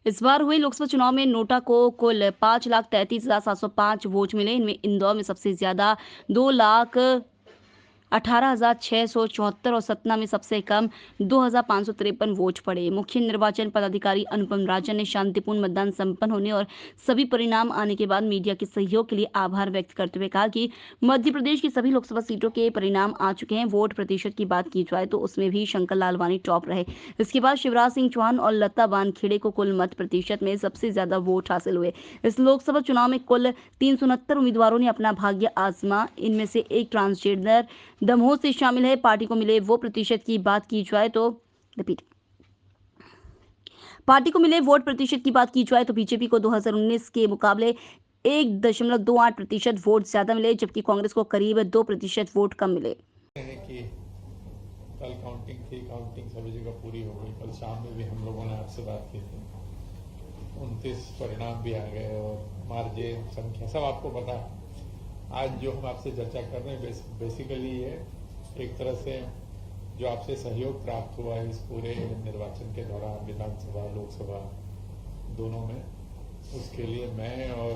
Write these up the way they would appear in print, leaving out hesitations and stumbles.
इस बार हुए लोकसभा चुनाव में नोटा को कुल 5,33,705 वोट मिले। इनमें इंदौर में सबसे ज्यादा 2,18,674 और सतना में सबसे कम 2,553 वोट पड़े। मुख्य निर्वाचन पदाधिकारी अनुपम राजन ने शांतिपूर्ण मतदान संपन्न होने और सभी परिणाम आने के बाद मीडिया के सहयोग के लिए आभार व्यक्त करते हुए कहा कि मध्य प्रदेश की सभी लोकसभा सीटों के परिणाम आ चुके हैं। वोट प्रतिशत की बात की जाए तो उसमें भी शंकर लालवानी टॉप रहे। इसके बाद शिवराज सिंह चौहान और लता बानखेड़े को कुल मत प्रतिशत में सबसे ज्यादा वोट हासिल हुए। इस लोकसभा चुनाव में कुल 369 उम्मीदवारों ने अपना भाग्य आजमा। इनमें से एक ट्रांसजेंडर दमोह से शामिल है। पार्टी को मिले वो प्रतिशत की बात की जाए तो रिपीट पार्टी को मिले वोट प्रतिशत की बात की जाए तो बीजेपी को 2019 के मुकाबले 1.28% वोट ज्यादा मिले, जबकि कांग्रेस को करीब 2% वोट कम मिले। कि कल काउंटिंग थी, काउंटिंग सभी जगह पूरी हो गई। कल शाम में भी हम लोगों ने आपसे बात की थी। 29 परिणाम भी आ गए और मार्जिन संख्या सब आपको पता है। आज जो हम आपसे चर्चा कर रहे हैं बेसिकली ये एक तरह से जो आपसे सहयोग प्राप्त हुआ है इस पूरे निर्वाचन के दौरान, विधानसभा लोकसभा दोनों में, उसके लिए मैं और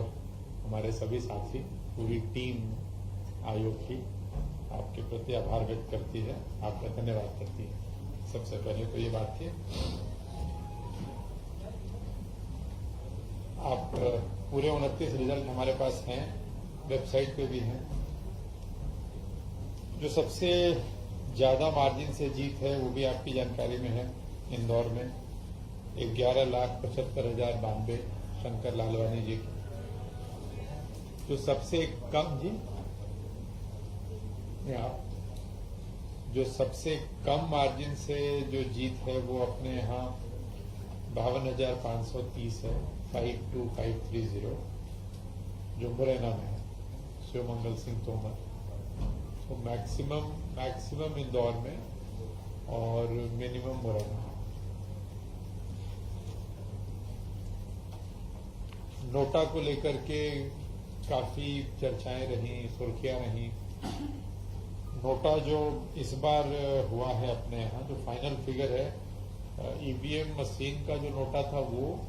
हमारे सभी साथी, पूरी टीम आयोग की आपके प्रति आभार व्यक्त करती है, आपका धन्यवाद करती है। सबसे पहले तो ये बात थी। आप पूरे 29 रिजल्ट हमारे पास हैं, वेबसाइट पे भी हैं। जो सबसे ज्यादा मार्जिन से जीत है वो भी आपकी जानकारी में है। इंदौर में 11,75,092 शंकर लालवानी जी की। जो सबसे कम जी जो सबसे कम मार्जिन से जो जीत है वो अपने यहाँ 52,530 है, 52,530, जो मुरैना में है, शिवमंगल सिंह तोमर। तो मैक्सिमम इंदौर में और मिनिमम मुरैना। नोटा को लेकर के काफी चर्चाएं रही, सुर्खियां रही। नोटा जो इस बार हुआ है अपने यहाँ, जो फाइनल फिगर है, ईवीएम मशीन का जो नोटा था वो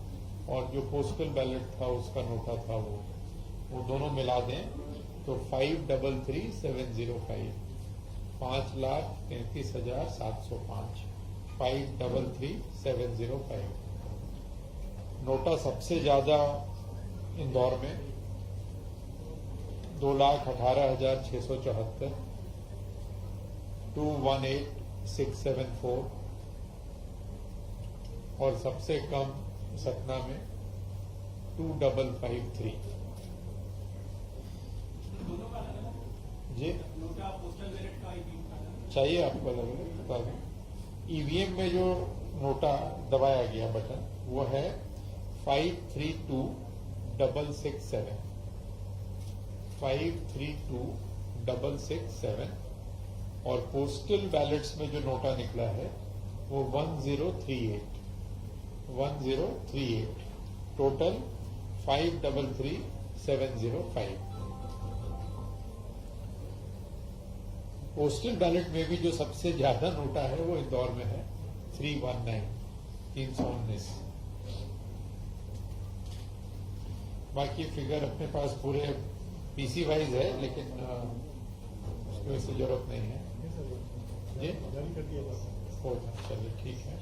और जो पोस्टल बैलेट था उसका नोटा था वो दोनों मिला दें तो 533,705, 5,33,705, 533,705। नोटा सबसे ज्यादा इंदौर में 2,18,674, 218,674 और सबसे कम सतना में 2,553। जी चाहिए आपको अलग अलग बता दें। ईवीएम में जो नोटा दबाया गया बटन वो है 532,667, 532,667 और पोस्टल बैलेट्स में जो नोटा निकला है वो 1038, टोटल 533,705। पोस्टल बैलेट में भी जो सबसे ज्यादा नोटा है वो इंदौर में है, 319। बाकी फिगर अपने पास पूरे पीसी वाइज है, लेकिन उसकी वजह से जरूरत नहीं है जी। चलिए ठीक है।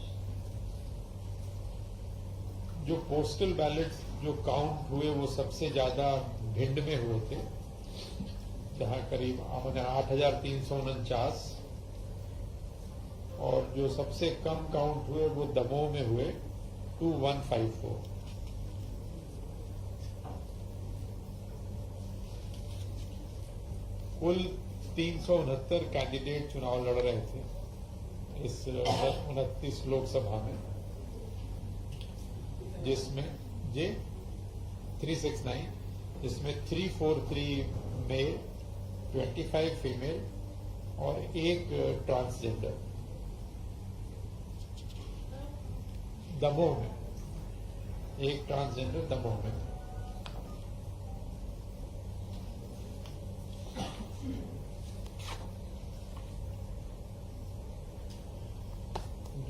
जो पोस्टल बैलेट जो काउंट हुए वो सबसे ज्यादा भिंड में हुए थे, जहां करीब 8,349, और जो सबसे कम काउंट हुए वो दमोह में हुए 2,154। कुल 369 कैंडिडेट चुनाव लड़ रहे थे इस 29 लोकसभा में, जिसमें 369, जिसमें 343 मेल, 25 फीमेल और एक ट्रांसजेंडर। दमोह में एक ट्रांसजेंडर दमोह में।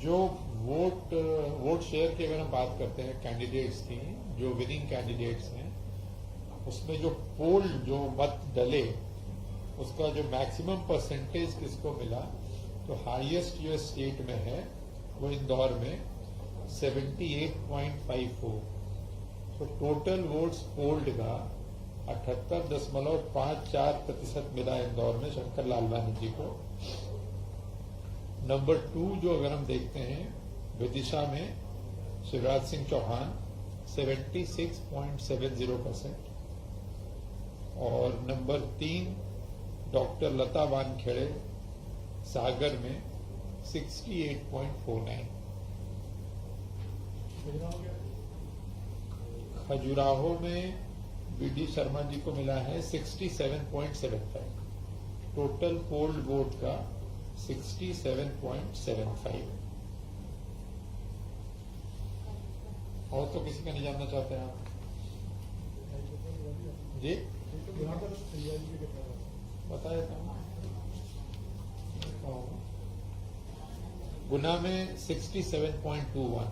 जो वोट शेयर की अगर हम बात करते हैं कैंडिडेट्स की, जो विनिंग कैंडिडेट्स हैं, उसमें जो पोल जो मत डले उसका जो मैक्सिमम परसेंटेज किसको मिला, तो हाईएस्ट जो स्टेट में है वो इंदौर में 78.54। तो टोटल वोट्स पोल्ड का 78.54% मिला इंदौर में शंकर लालवानी जी को। नंबर 2 जो अगर हम देखते हैं विदिशा में शिवराज सिंह चौहान 76.70%, और नंबर 3 डॉक्टर लता वानखेड़े सागर में 68.49। खजुराहो में बीडी शर्मा जी को मिला है 67.75। टोटल पोल्ड वोट का 67.75। और तो किसी का नहीं जानना चाहते हैं आप जी? बता देता हूँ। गुना में 67.21।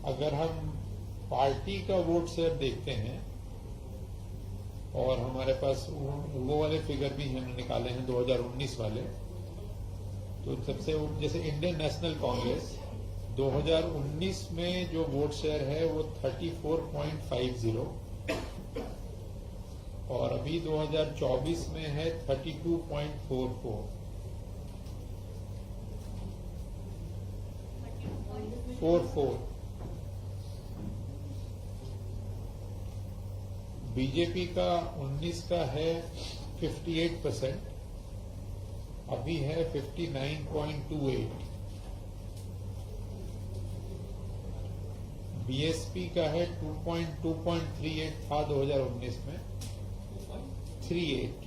अगर हम पार्टी का वोट शेयर देखते हैं, और हमारे पास वो वाले फिगर भी हमने निकाले हैं 2019 वाले, तो सबसे जैसे इंडियन नेशनल कांग्रेस 2019 में जो वोट शेयर है वो 34.50, और अभी 2024 में है 32.44। बीजेपी का 19 का है 58%, अभी है 59.28। बीएसपी का है 2.38 था 2019 में 38,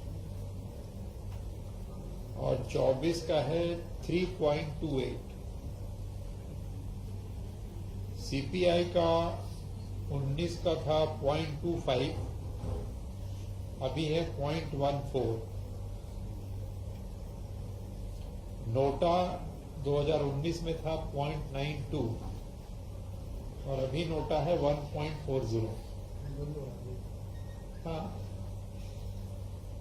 और 24 का है 3.28। सीपीआई का 19 का था 0.25, अभी है 0.14। नोटा 2019 में था 0.92, और अभी नोटा है 1.40। हाँ,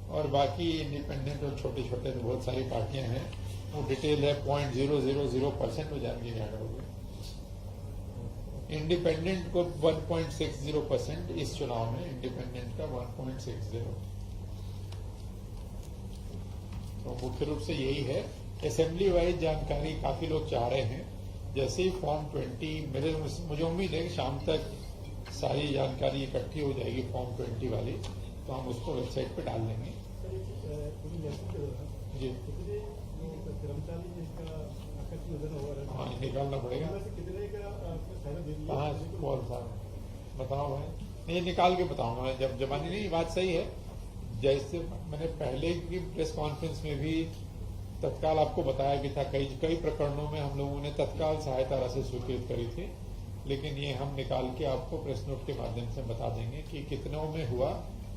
और बाकी इंडिपेंडेंट और छोटे छोटे तो बहुत सारी पार्टियां हैं, वो डिटेल है 0.000% में जान के क्या करोगे। इंडिपेंडेंट को 1.60% इस चुनाव में, इंडिपेंडेंट का 1.60। तो मुख्य रूप से यही है। असेंबली वाइज जानकारी काफी लोग चाह रहे हैं। जैसे ही फॉर्म 20 मुझे उम्मीद है कि शाम तक सारी जानकारी इकट्ठी हो जाएगी फॉर्म 20 वाली, तो हम उसको वेबसाइट पे डाल देंगे। जी हाँ, निकालना पड़ेगा। हाँ, बताओ भाई, नहीं निकाल के बताऊंगा जब जमानी। नहीं, बात सही है। जैसे मैंने पहले की प्रेस कॉन्फ्रेंस में भी तत्काल आपको बताया भी था, कई प्रकरणों में हम लोगों ने तत्काल सहायता राशि स्वीकृत करी थी, लेकिन ये हम निकाल के आपको प्रेस नोट के माध्यम से बता देंगे कि कितनों में हुआ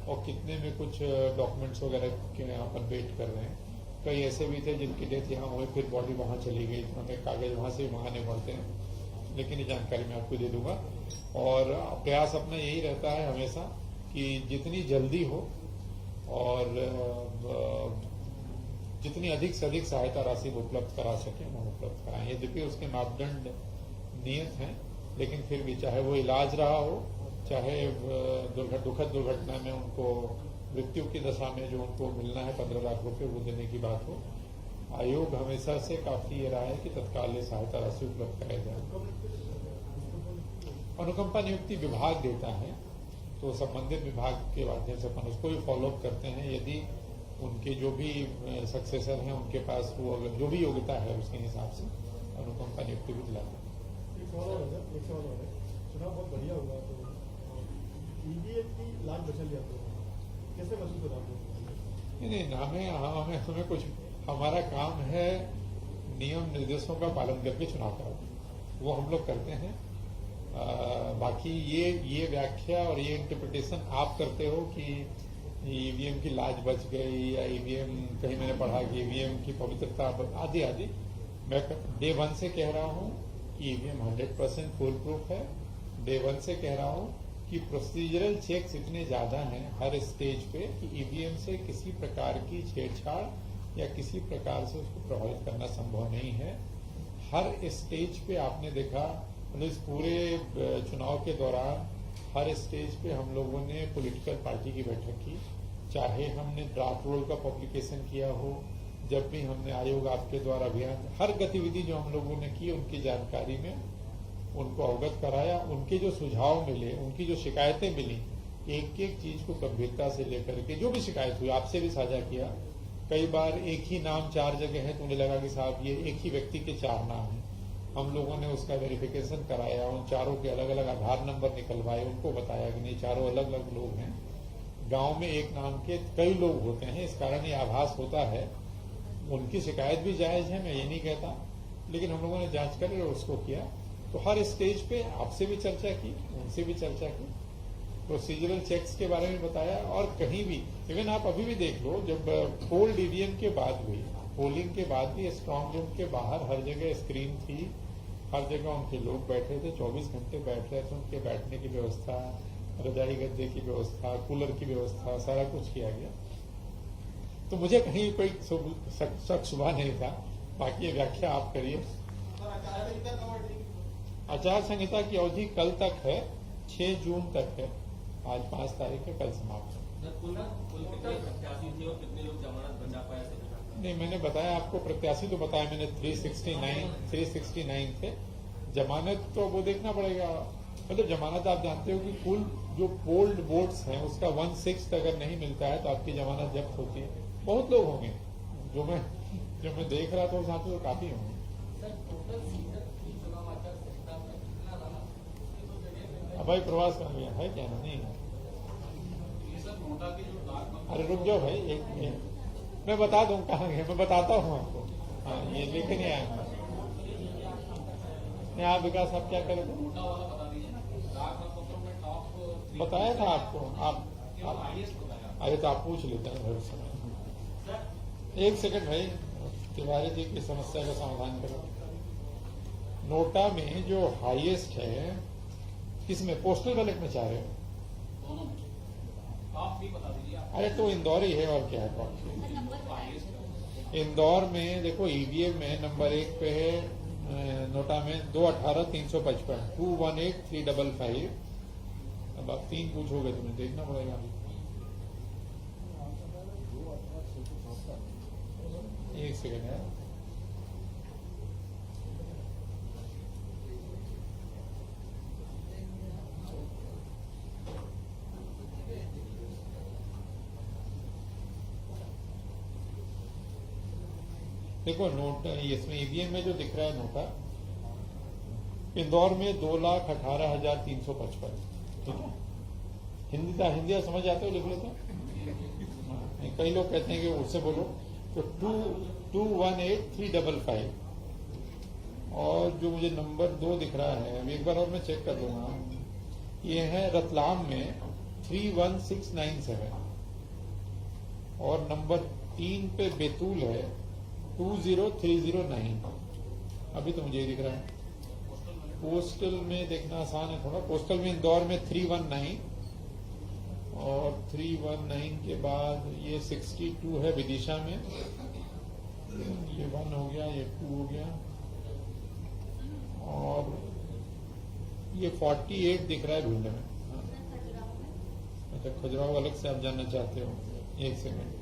और कितने में कुछ डॉक्यूमेंट्स वगैरह के अपन वेट कर रहे हैं। कई ऐसे भी थे जिनकी डेथ यहाँ हुई, फिर बॉडी वहाँ चली गई, तो हमें कागज वहाँ से भी मंगाने पड़ते हैं, लेकिन ये जानकारी मैं आपको दे दूंगा। और प्रयास अपना यही रहता है हमेशा कि जितनी जल्दी हो और जितनी अधिक से अधिक सहायता राशि उपलब्ध करा सके हम उपलब्ध कराएं। यद्यपि उसके मापदंड नियत हैं, लेकिन फिर भी चाहे वो इलाज रहा हो, चाहे दुखद दुर्घटना में उनको मृत्यु की दशा में जो उनको मिलना है 15 लाख रुपए वो देने की बात हो, आयोग हमेशा से काफी ये रहा है कि तत्काल सहायता राशि उपलब्ध कराई जाए। अनुकंपा नियुक्ति विभाग देता है, तो संबंधित विभाग के माध्यम से अपन उसको भी फॉलोअप करते हैं। यदि उनके जो भी सक्सेसर हैं उनके पास वो जो भी योग्यता है उसके हिसाब से अनुकंपा नियुक्ति भी दिलाते हैं। चुनाव बहुत बढ़िया हुआ, तो ईवीएम की लाख बचा लिया, तो कैसे महसूस हो रहा है? नहीं, हमें कुछ, हमारा काम है नियम निर्देशों का पालन करके चुनाव कराना, वो हम लोग करते हैं। बाकी ये व्याख्या और ये इंटरप्रिटेशन आप करते हो कि ईवीएम की लाज बच गई या ईवीएम, कहीं मैंने पढ़ा कि ईवीएम की पवित्रता आदि आदि। मैं डे 1 से कह रहा हूं कि ईवीएम 100% फुल प्रूफ है। डे 1 से कह रहा हूं कि प्रोसीजरल चेक्स इतने ज्यादा हैं हर स्टेज पे कि ईवीएम से किसी प्रकार की छेड़छाड़ या किसी प्रकार से उसको प्रभावित करना संभव नहीं है। हर स्टेज पे आपने देखा, मतलब इस पूरे चुनाव के दौरान हर स्टेज पे हम लोगों ने पॉलिटिकल पार्टी की बैठक की, चाहे हमने ड्राफ्ट रोल का पब्लिकेशन किया हो, जब भी हमने आयोग आपके द्वारा अभियान, हर गतिविधि जो हम लोगों ने की उनकी जानकारी में उनको अवगत कराया। उनके जो सुझाव मिले, उनकी जो शिकायतें मिली, एक एक चीज को गंभीरता से लेकर के जो भी शिकायत हुई आपसे भी साझा किया। कई बार एक ही नाम 4 जगह है तो उन्हें लगा कि साहब ये एक ही व्यक्ति के 4 नाम हैं। हम लोगों ने उसका वेरिफिकेशन कराया, उन चारों के अलग अलग आधार नंबर निकलवाए, उनको बताया कि नहीं चारों अलग अलग लोग हैं। गांव में एक नाम के कई लोग होते हैं, इस कारण ये आभास होता है। उनकी शिकायत भी जायज है, मैं ये नहीं कहता, लेकिन हम लोगों ने जांच कर और उसको किया। तो हर स्टेज पे आपसे भी चर्चा की, उनसे भी चर्चा की, प्रोसीजरल चेक्स के बारे में बताया। और कहीं भी इवन आप अभी भी देख लो, जब पोल ईवीएम के बाद हुई, पोलिंग के बाद भी स्ट्रांग रूम के बाहर हर जगह स्क्रीन थी, हर जगह उनके लोग बैठे थे, 24 घंटे बैठ रहे थे। उनके बैठने की व्यवस्था, रजाई गद्दे की व्यवस्था, कूलर की व्यवस्था, सारा कुछ किया गया। तो मुझे कहीं कोई शक शुबा नहीं था। बाकी ये व्याख्या आप करिए। आचार संहिता की अवधि कल तक है, 6 जून तक है। आज 5 तारीख है, कल समाप्त है। नहीं, मैंने बताया आपको, प्रत्याशी तो बताया मैंने 369 थे। जमानत तो वो देखना पड़ेगा। मतलब जमानत आप जानते हो कि कुल जो पोल्ड वोट्स हैं उसका 1/6 अगर नहीं मिलता है तो आपकी जमानत जब्त होती है। बहुत लोग होंगे जो मैं देख रहा था, उस हिसाब से तो काफी होंगे। अब भाई प्रवास कर गया है क्या? नहीं, अरे रुक जाओ भाई, एक मैं बता दूं कहाँ है, मैं बताता हूँ आपको। हाँ, ये लेके नहीं आया मैं। आप विकास आप क्या करें? बताया था आपको। आप अरे तो आप पूछ लेते हैं भविष्य। 1 सेकंड भाई, तिवारी जी की समस्या का समाधान करो। नोटा में जो हाईएस्ट है, किसमें? पोस्टल बैलेट में चाह रहे हो? आप भी बता दीजिए। अरे तो इंदौर ही है और क्या है? इंदौर में देखो ईवीएम में नंबर 1 पे है नोटा में 218,355 218,355। अब आप 3 पूछोगे तुम्हें देखना पड़ेगा। 1 सेकंड है। देखो नोट इसमें ईवीएम में जो दिख रहा है नोटा, इंदौर में 2,18,355। ठीक है, हिंदी समझ आते हो? लिख लेते हो? कई लोग कहते हैं कि उससे बोलो तो 218,355। और जो मुझे नंबर 2 दिख रहा है, एक बार और मैं चेक कर दूंगा, ये है रतलाम में 31697। और नंबर 3 पे बैतूल है 20309। अभी तो मुझे ये दिख रहा है। पोस्टल में देखना आसान है थोड़ा। पोस्टल में इंदौर में 319 और 319 के बाद ये 62 है विदिशा में। ये 1 हो गया, ये 2 हो गया और ये 48 दिख रहा है भिंड में। अच्छा, खजुराहो अलग से आप जानना चाहते हो? 1 सेकंड।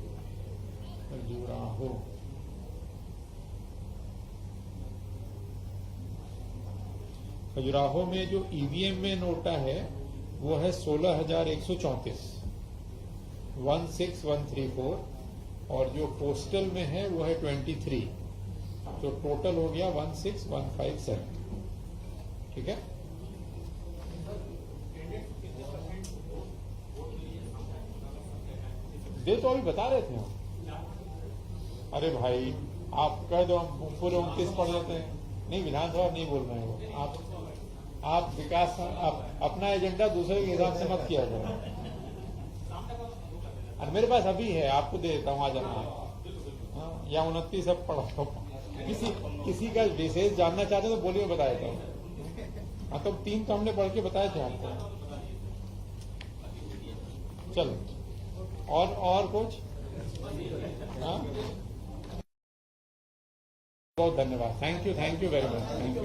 खजुराहो खजुराहो में जो ईवीएम में नोटा है वो है 16,134 16134। और जो पोस्टल में है वो है 23। तो टोटल हो गया 16157। ठीक है, दे तो अभी बता रहे थे हम। अरे भाई आप कह दो, हम पूरे 29 पढ़ लेते हैं। नहीं, विधानसभा नहीं बोल रहे हो आप विकास, आप अपना एजेंडा दूसरे के हिसाब से मत किया करो। और मेरे पास अभी है, आपको दे देता हूँ, आ जाना। हाँ, या 29 अब पढ़ा। किसी का विशेष जानना चाहते हो तो बोलिए, बता देता हूँ। हाँ, तो 3 तो हमने पढ़ के बताए थे आपको। चलो, और कुछ? हाँ, बहुत धन्यवाद। Thank you very much. Thank you.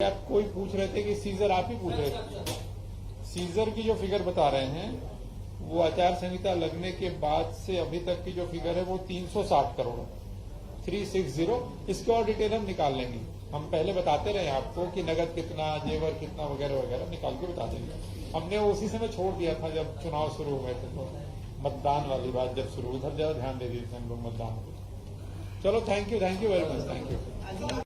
आप कोई पूछ रहे थे कि सीजर, आप ही पूछ रहे थे। सीजर की जो फिगर बता रहे हैं वो आचार संहिता लगने के बाद से अभी तक की जो फिगर है वो 360 करोड़ है, 360। इसके और डिटेल हम निकाल लेंगे। हम पहले बताते रहे आपको कि नगद कितना, जेवर कितना, वगैरह वगैरह निकाल के बता देंगे। हमने उसी समय छोड़ दिया था जब चुनाव शुरू हुए थे, तो मतदान वाली बात जब शुरू, उधर ज्यादा ध्यान दे दिए थे हम लोग मतदान को। चलो, thank you very much. Thank you.